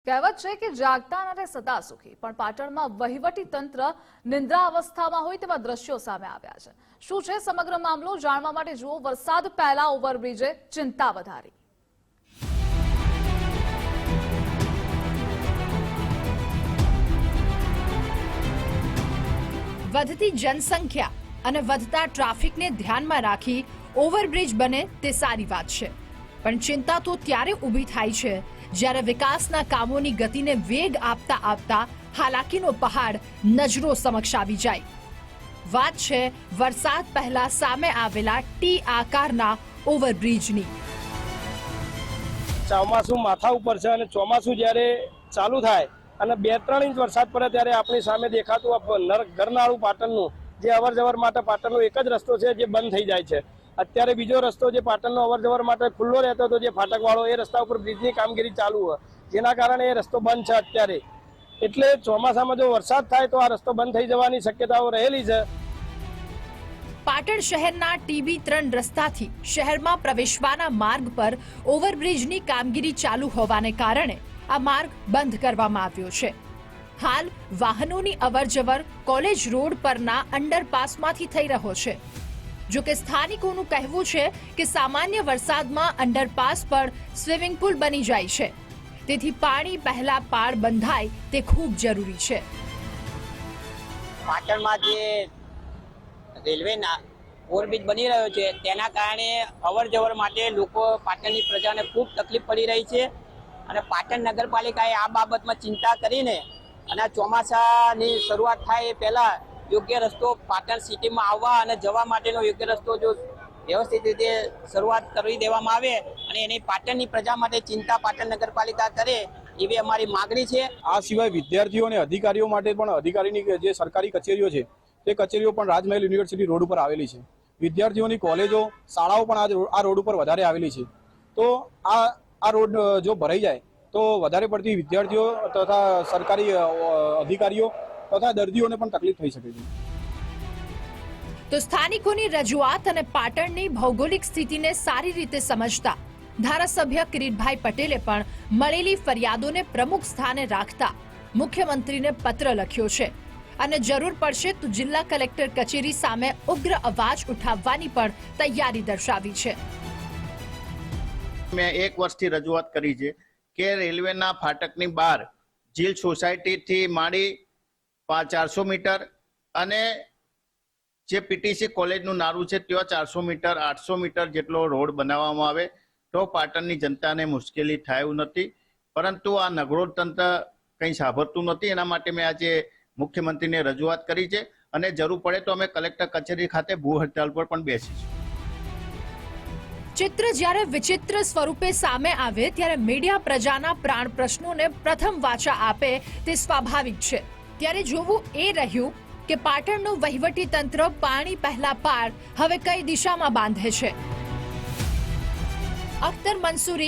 કહેવત છે કે જાગતા નરે સદા સુખી, પણ પાટણમાં વહીવટી તંત્ર નિંદ્રા અવસ્થામાં હોય તેવા દ્રશ્યો સામે આવ્યા છે। શું છે સમગ્ર મામલો જાણવા માટે જુઓ વરસાદ પહેલા ઓવરબ્રિજે ચિંતા વધારી। વધતી જનસંખ્યા અને વધતા ટ્રાફિકને ધ્યાનમાં રાખી ઓવરબ્રિજ બને તે સારી વાત છે, પણ ચિંતા તો ત્યારે ઊભી થાય છે જ્યારે વિકાસના કામોની ગતિને વેગ આપતા આપતા હાલાકીનો પહાડ નજરો સમક્ષ આવી જાય। વાત છે વરસાદ પહેલા સામે આવેલા ટી આકારના ઓવરબ્રિજની। ચોમાસું માથા ઉપર છે અને ચોમાસું જ્યારે ચાલુ થાય અને 2-3 ઇંચ વરસાદ પડે ત્યારે આપણી સામે દેખાતું ગરનાળું પાટણનું જે અવરજવર માટે પાટણનો એક જ રસ્તો છે જે બંધ થઈ જાય છે। અત્યારે બીજો રસ્તો જે પાટણનો અવરજવર માટે ખુલ્લો રહેતો હતો જે ફાટકવાળો, એ રસ્તા ઉપર બ્રિજની કામગીરી ચાલુ હોય, જેના કારણે એ રસ્તો બંધ છે અત્યારે। એટલે ચોમાસામાં જો વરસાદ થાય તો આ રસ્તો બંધ થઈ જવાની શક્યતાઓ રહેલી છે। પાટણ શહેરના TB3 રસ્તાથી શહેરમાં પ્રવેશવાના માર્ગ પર ઓવરબ્રિજની કામગીરી ચાલુ હોવાને કારણે આ માર્ગ બંધ કરવામાં આવ્યો છે। હાલ વાહનોની અવરજવર કોલેજ રોડ પરના અંડરપાસમાંથી થઈ રહ્યો છે। જો કે સ્થાનિકોનું કહેવું છે કે સામાન્ય વરસાદમાં અંડરપાસ પર સ્વિમિંગ પુલ બની જાય છે, તેથી પાણી પહેલા પાળ બંધાય તે ખૂબ જરૂરી છે। પાટણમાં જે રેલવેના ઓવરબ્રિજ બની રહ્યો છે તેના કારણે અવરજવર માટે લોકો પાટણની પ્રજાને ખૂબ તકલીફ પડી રહી છે અને પાટણ નગરપાલિકાએ આ બાબતમાં ચિંતા કરીને અને ચોમાસાની શરૂઆત થાય એ પહેલા યોગ્ય રસ્તો પાટણ સિટીમાં આવવા અને જવા માટેનો યોગ્ય રસ્તો જો વ્યવસ્થિત રીતે શરૂઆત કરી દેવામાં આવે અને એની પાટણની પ્રજા માટે ચિંતા પાટણ નગરપાલિકા કરે એવી અમારી માગણી છે। આ સિવાય વિદ્યાર્થીઓ અને અધિકારીઓ માટે પણ અધિકારીની જે સરકારી કચેરીઓ છે તે કચેરીઓ પણ રાજમહેલ યુનિવર્સિટી રોડ ઉપર આવેલી છે। વિદ્યાર્થીઓની કોલેજો, શાળાઓ પણ આ રોડ ઉપર વધારે આવેલી છે। તો આ રોડ જો ભરાઈ જાય તો વધારે પડતી વિદ્યાર્થીઓ તથા સરકારી અધિકારીઓ તથા દર્દીઓને પણ તકલીફ થઈ શકે છે। તો સ્થાનિકોની રજૂઆત અને પાટણની ભૌગોલિક સ્થિતિને સારી રીતે સમજતા ધારાસભ્ય કિરીટભાઈ પટેલે પણ મળેલી ફરિયાદોને પ્રમુખ સ્થાને રાખતા મુખ્યમંત્રીને પત્ર લખ્યો છે અને જરૂર પડશે તો જિલ્લા કલેક્ટર કચેરી સામે ઉગ્ર અવાજ ઉઠાવવાની પણ તૈયારી દર્શાવી છે। મેં 1 વર્ષથી રજૂઆત કરી છે કે રેલવેના ફાટકની બહાર જીલ સોસાયટીથી માંડી 400 મીટર અને જે પીટીસી કોલેજનું નારું છે ત્યાં 400 મીટર 800 મીટર જેટલો રોડ બનાવવામાં આવે તો પાટણની જનતાને મુશ્કેલી થાય એવું નથી, પરંતુ આ નગરોળ તંત્ર કંઈ સાંભળતું નથી। એના માટે મેં આજે મુખ્યમંત્રીને રજૂઆત કરી છે અને જરૂર પડે તો અમે કલેક્ટર કચેરી ખાતે ભૂ હડતાલ પર પણ બેસીશું। ચિત્ર જ્યારે વિચિત્ર સ્વરૂપે સામે આવે ત્યારે મીડિયા પ્રજાના પ્રાણ પ્રશ્નોને પ્રથમ વાચા આપે તે સ્વાભાવિક છે। ત્યારે જોવું એ રહ્યું કે પાટણનું વહીવટી તંત્ર પાણી પહેલા પાળ હવે કઈ દિશામાં બાંધે છે। અખ્તર મંસૂરી,